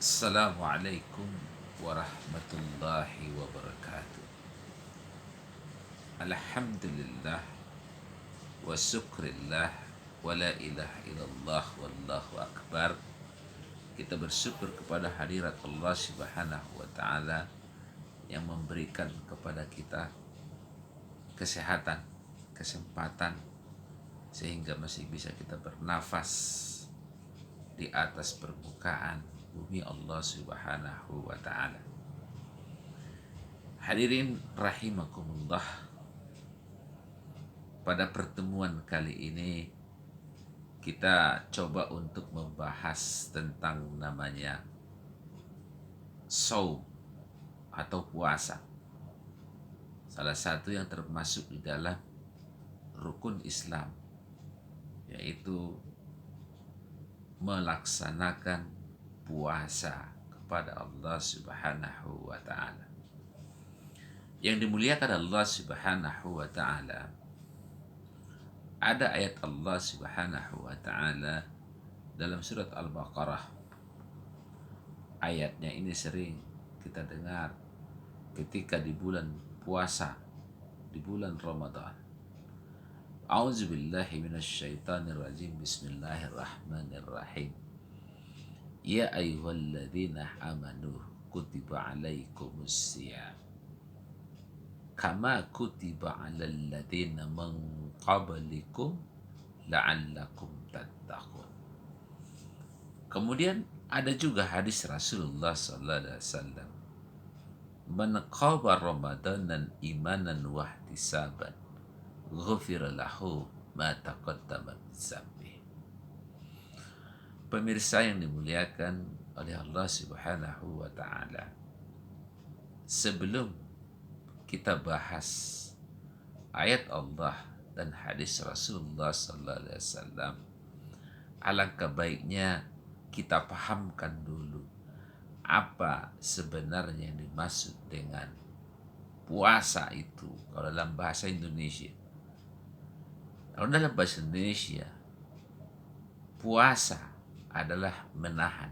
Assalamualaikum warahmatullahi wabarakatuh. Alhamdulillah wa syukrillah wa la ilaha illallah wallahu akbar. Kita bersyukur kepada hadirat Allah Subhanahu wa taala yang memberikan kepada kita kesehatan, kesempatan sehingga masih bisa kita bernafas di atas permukaan bumi Allah Subhanahu wa taala. Hadirin rahimakumullah, pada pertemuan kali ini kita coba untuk membahas tentang namanya saum atau puasa. Salah satu yang termasuk di dalam rukun Islam, yaitu melaksanakan puasa kepada Allah Subhanahu wa taala. Yang dimuliakan Allah Subhanahu wa taala, ada ayat Allah Subhanahu wa taala dalam surat Al-Baqarah. Ayatnya ini sering kita dengar ketika di bulan puasa, di bulan Ramadan. A'udzubillahi minasyaitonirrajim. Bismillahirrahmanirrahim. Ya ayyuhalladzina amanu kutiba alaikumus syiyam kama kutiba alal ladzina min qablikum la'allakum tattaqun. Kemudian ada juga hadis Rasulullah sallallahu alaihi wasallam, man qama ramadanan imanan wa ihtisaban ghufira lahu ma taqaddama min dzambi. Pemirsa yang dimuliakan oleh Allah Subhanahu wa taala, sebelum kita bahas ayat Allah dan hadis Rasulullah sallallahu alaihi wasallam, alangkah baiknya kita pahamkan dulu apa sebenarnya yang dimaksud dengan puasa itu kalau dalam bahasa Indonesia. Kalau dalam bahasa Indonesia, puasa adalah menahan.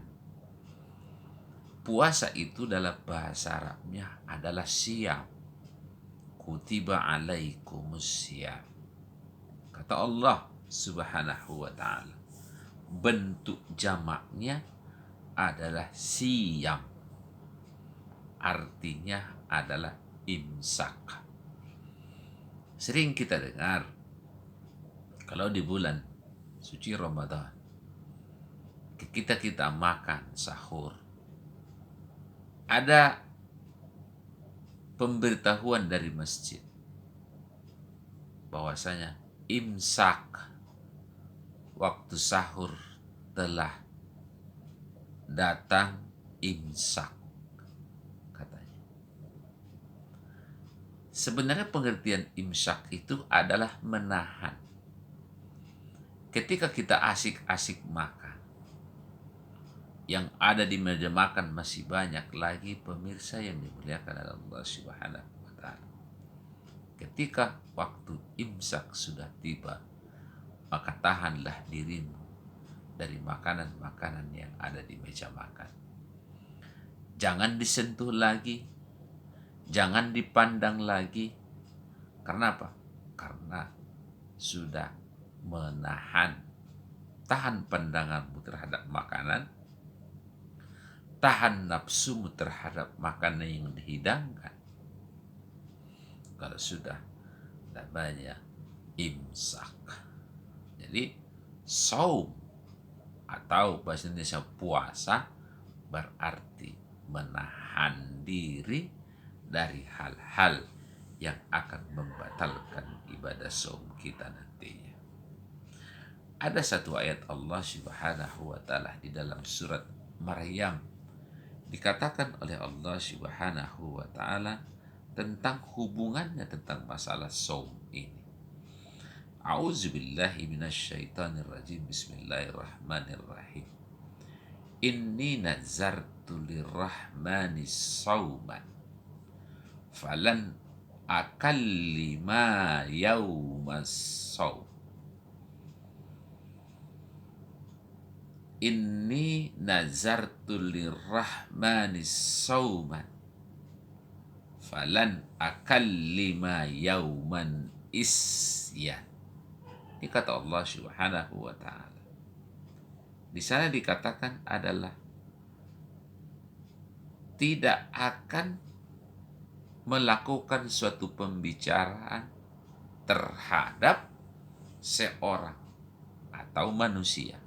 Puasa itu dalam bahasa Arabnya adalah siyam. Kutiba alaikumus syiyam. Kata Allah Subhanahu wa taala, bentuk jamaknya adalah siyam. Artinya adalah imsak. Sering kita dengar kalau di bulan suci Ramadan kita makan sahur, ada pemberitahuan dari masjid bahwasanya imsak, waktu sahur telah datang, imsak katanya. Sebenarnya pengertian imsak itu adalah menahan. Ketika kita asik-asik makan, yang ada di meja makan masih banyak lagi, pemirsa yang dimuliakan oleh Allah Subhanahu wa taala. Ketika waktu imsak sudah tiba, maka tahanlah dirimu dari makanan-makanan yang ada di meja makan. Jangan disentuh lagi, jangan dipandang lagi. Karena apa? Karena sudah menahan. Tahan pandanganmu terhadap makanan, tahan nafsumu terhadap makanan yang dihidangkan. Kalau sudah namanya imsak. Jadi saum atau bahasa Indonesia puasa berarti menahan diri dari hal-hal yang akan membatalkan ibadah saum kita nantinya. Ada satu ayat Allah Subhanahu wa taala di dalam surat Maryam, dikatakan oleh Allah Subhanahu wa taala tentang hubungannya tentang masalah saum ini. A'udzubillahi minasyaitonirrajim. Bismillahirrahmanirrahim. Inni nazartu lirrahmani sauman falan akallima yaumas saum. Inni nazartu lirrahmani sauman falan akallima yauman isyan. Ini kata Allah Subhanahu wa taala. Di sana dikatakan adalah tidak akan melakukan suatu pembicaraan terhadap seorang atau manusia.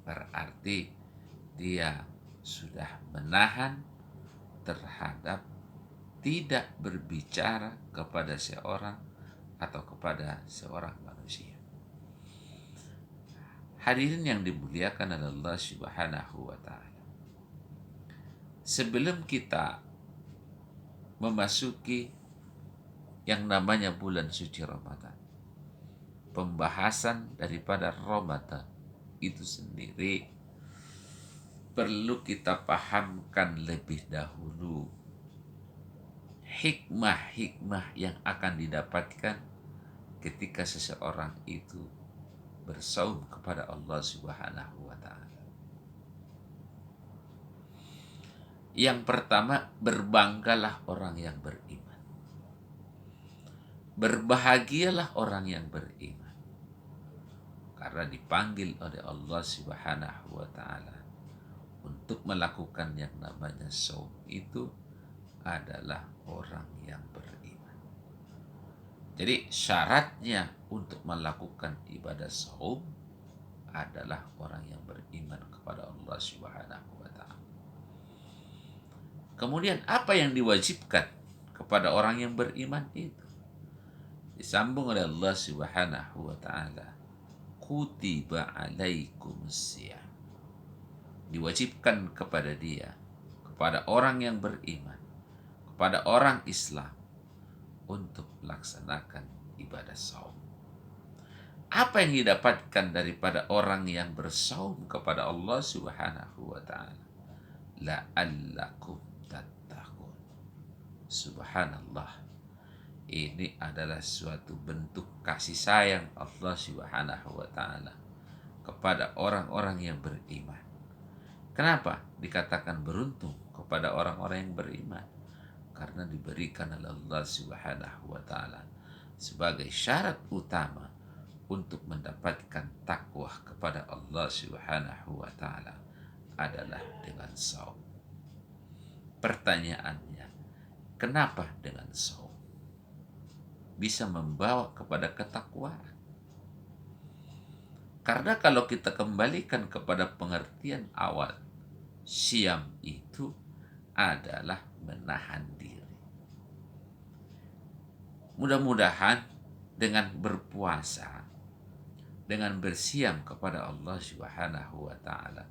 Berarti dia sudah menahan terhadap tidak berbicara kepada seorang atau kepada seorang manusia. Hadirin yang dimuliakan oleh Allah Subhanahu wa taala. Sebelum kita memasuki yang namanya bulan suci Ramadan, pembahasan daripada Ramadan itu sendiri perlu kita pahamkan lebih dahulu hikmah-hikmah yang akan didapatkan ketika seseorang itu bersaum kepada Allah Subhanahu wa taala. Yang pertama, berbanggalah orang yang beriman. Berbahagialah orang yang beriman. Karena dipanggil oleh Allah Subhanahu wa taala untuk melakukan yang namanya saum itu adalah orang yang beriman. Jadi syaratnya untuk melakukan ibadah saum adalah orang yang beriman kepada Allah Subhanahu wa taala. Kemudian apa yang diwajibkan kepada orang yang beriman itu? Disambung oleh Allah Subhanahu wa taala. Kutiba alaikumusiyam. Diwajibkan kepada dia, kepada orang yang beriman, kepada orang Islam untuk melaksanakan ibadah saum. Apa yang didapatkan daripada orang yang bersaum kepada Allah Subhanahu wa taala? La'allakum tattaqun. Subhanallah. Ini adalah suatu bentuk kasih sayang Allah Subhanahu wa taala kepada orang-orang yang beriman. Kenapa dikatakan beruntung kepada orang-orang yang beriman? Karena diberikan oleh Allah Subhanahu wa taala sebagai syarat utama untuk mendapatkan takwa kepada Allah Subhanahu wa taala adalah dengan saum. Pertanyaannya, kenapa dengan saum bisa membawa kepada ketakwaan? Karena kalau kita kembalikan kepada pengertian awal, siam itu adalah menahan diri. Mudah-mudahan dengan berpuasa, dengan bersiam kepada Allah Subhanahu wa taala,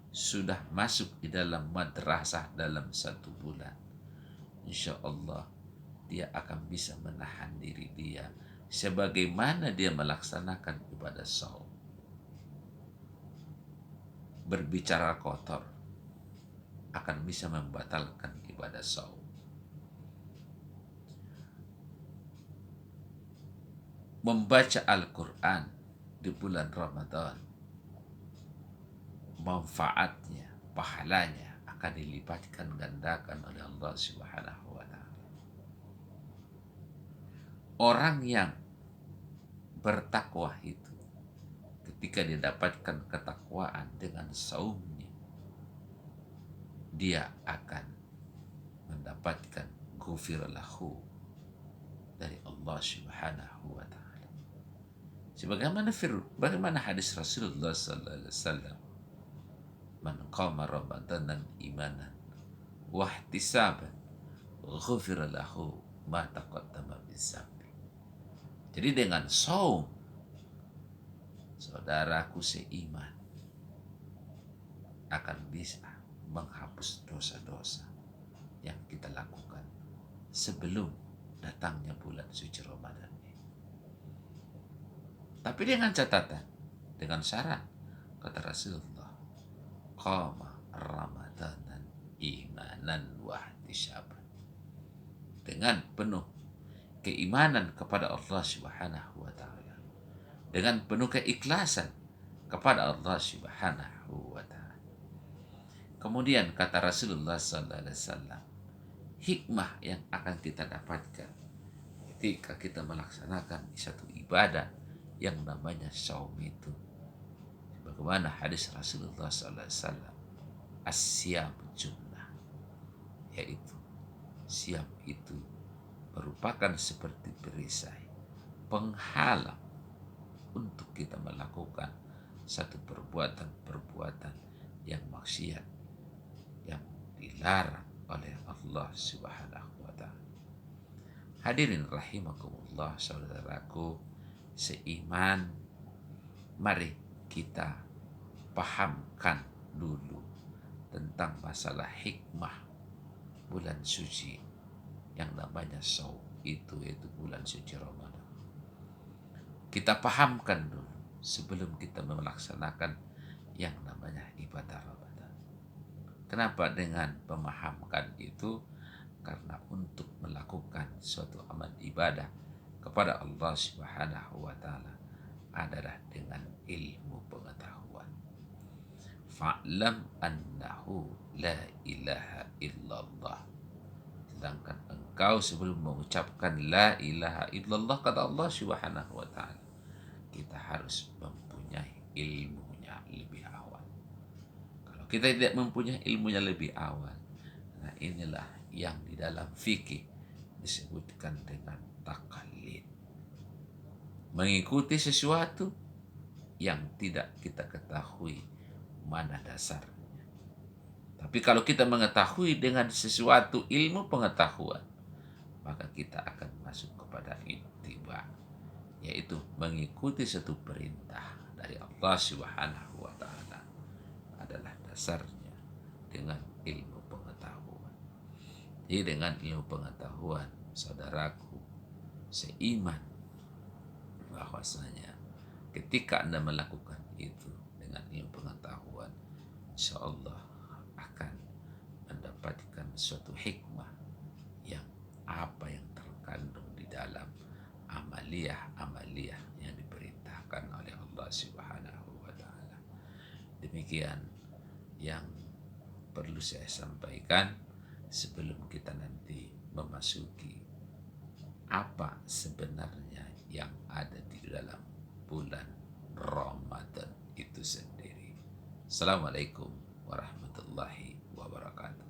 sudah masuk di dalam madrasah dalam 1 bulan. Insya Allah dia akan bisa menahan diri dia sebagaimana dia melaksanakan ibadah saum. Berbicara kotor akan bisa membatalkan ibadah saum. Membaca Al-Quran di bulan Ramadan, manfaatnya, pahalanya akan dilipatkan gandakan oleh Allah Subhanahu wa taala. Orang yang bertakwa itu ketika didapatkan ketakwaan dengan saumnya, dia akan mendapatkan ghufir lahu dari Allah Subhanahu wa taala. Bagaimana hadis Rasulullah sallallahu alaihi wasallam, man qama ramadanan imanan wa ihtisaban ghufira lahu ma taqaddama min dzambi. Jadi dengan saum, saudaraku seiman akan bisa menghapus dosa-dosa yang kita lakukan sebelum datangnya bulan suci Ramadan ini. Tapi dengan catatan, dengan syarat, kata Rasulullah, qama ramadanan imanan wa ihtisaban. Dengan penuh keimanan kepada Allah Subhanahu wa taala, dengan penuh keikhlasan kepada Allah Subhanahu wa taala. Kemudian kata Rasulullah sallallahu alaihi wasallam, hikmah yang akan kita dapatkan ketika kita melaksanakan satu ibadah yang namanya saum itu. Bagaimana hadis Rasulullah sallallahu alaihi wasallam, as-siyam junnah, yaitu siam itu merupakan seperti perisai penghalang untuk kita melakukan satu perbuatan-perbuatan yang maksiat, yang dilarang oleh Allah Subhanahu wa taala. Hadirin rahimakumullah, saudaraku seiman, mari kita pahamkan dulu tentang masalah hikmah bulan suci yang namanya saum itu, yaitu bulan suci Ramadan. Kita pahamkan dulu sebelum kita melaksanakan yang namanya ibadah Ramadan. Kenapa dengan memahamkan itu? Karena untuk melakukan suatu amal ibadah kepada Allah Subhanahu wa taala adalah dengan ilmu pengetahuan. Fa'lam annahu la ilaha illallah. Sedangkan engkau sebelum mengucapkan la ilaha illallah, kata Allah Subhanahu wa taala, kita harus mempunyai ilmunya lebih awal. Kalau kita tidak mempunyai ilmunya lebih awal, nah inilah yang di dalam fikih disebutkan dengan taklid. Mengikuti sesuatu yang tidak kita ketahui mana dasarnya. Tapi kalau kita mengetahui dengan sesuatu ilmu pengetahuan, maka kita akan masuk kepada ittiba, yaitu mengikuti satu perintah dari Allah Subhanahu wa taala adalah dasarnya dengan ilmu pengetahuan. Jadi dengan ilmu pengetahuan, saudaraku seiman, bahwasanya ketika Anda melakukan itu dengan ilmu pengetahuan, insya Allah akan mendapatkan suatu hikmah yang apa yang terkandung di dalam amaliyah yang diperintahkan oleh Allah Subhanahu wa taala. Demikian yang perlu saya sampaikan sebelum kita nanti memasuki apa sebenarnya yang ada di dalam bulan Ramadan itu sendiri. Assalamualaikum warahmatullahi wabarakatuh.